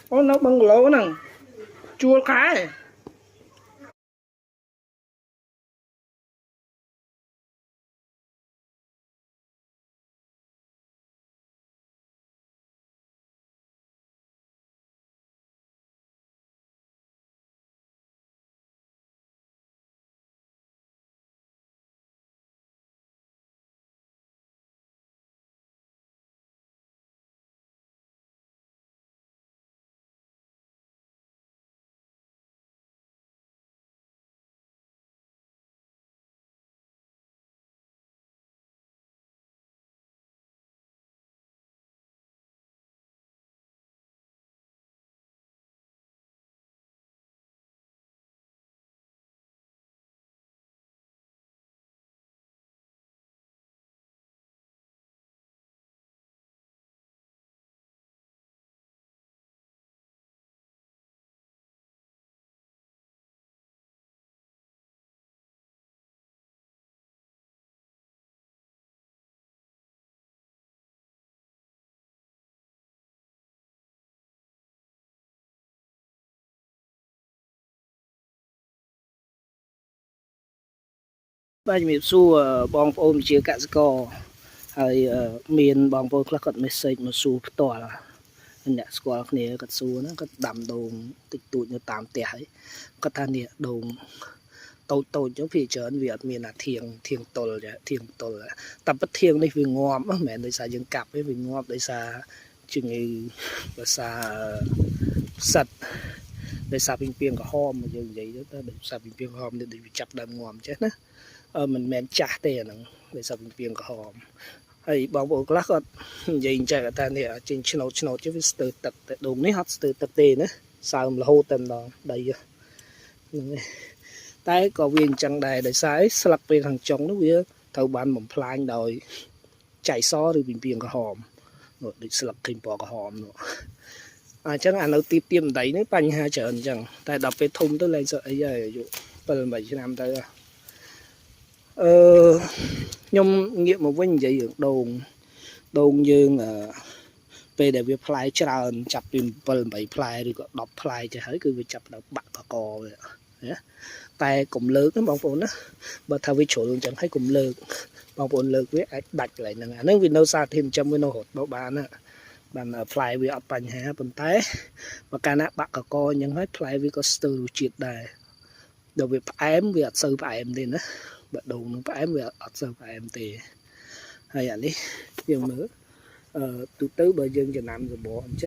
Ô nó bưng lỗ nè chua cái bây giờ mình xu bong ôm chia cả score hay miền bong ômខ្លះគាត់ message មកសួរផ្ទាល់អ្នកស្គាល់គ្នាគាត់សួរហ្នឹងគាត់ដាំដូងតិចតួចនៅតាមផ្ទះហើយគាត់ថានេះដូងតូចតូចចឹងភាគច្រើនវាអត់មានអាធៀងតុលចាធៀងតុលតែប៉ិតធៀងនេះវាងាប់មិនមែនដោយសារយើងកាប់ទេវាងាប់ដោយសារជំងឺដោយសារផ្សិតដោយសារពីងពីងក្រហមយើងនិយាយទៅដោយសារពីងពីងក្រហមនេះដូចវាចាប់ដើមងាប់ចេះណាមិនមែនចាស់ទេអាហ្នឹងដោយសារពីងពីងក្រហមហើយបងប្អូនខ្លះគាត់និយាយចេះថានេះចេញឆ្នោតchứវាស្ទើរទឹកតែដូងនេះអត់ស្ទើរទឹកទេណាសើមរហូតតែម្ដងដីហ្នឹងតែក៏វាអញ្ចឹងដែរដោយសារស្លឹកពេលខាងចុងនោះវាត្រូវបានបំផ្លាញដោយចៃសឬពីងពីងក្រហមដូចស្លឹកឃើញពណ៌ក្រហមនោះអញ្ចឹងអានៅទីទៀមដីនេះបញ្ហាច្រើនអញ្ចឹងតែដល់ពេលធំទៅលែងសអីហើយអាយុ7 8ឆ្នាំទៅខ្ញុំងាកមកវិញនិយាយរឿងដូងយើងពេលដែលវាផ្លែច្រើនចាប់ពី7 8ផ្លែឬក៏10ផ្លែចេះហើយគឺវាចាប់ដល់បាក់កកវាណាតែកុំលើកណាបងប្អូនណាបើថាវាជ្រុលអញ្ចឹងហើយកុំលើកបងប្អូនលើកវាអាចដាច់កន្លែងហ្នឹងអាហ្នឹងវានៅសារធាតុចិញ្ចឹមវានៅរត់មកបានណាបានផ្លែវាអត់បញ្ហាប៉ុន្តែបើកាលណាបាក់កកអញ្ចឹងហើយផ្លែវាក៏ស្ទើររសជាតិដែរដល់វាផ្អែមវាអត់សូវផ្អែមទេណាបើដូងនឹងផ្អែមវាអត់សូវផ្អែមទេហើយអានេះយើងមើលទូទៅបើយើងចំណាំសបអញ្ចឹង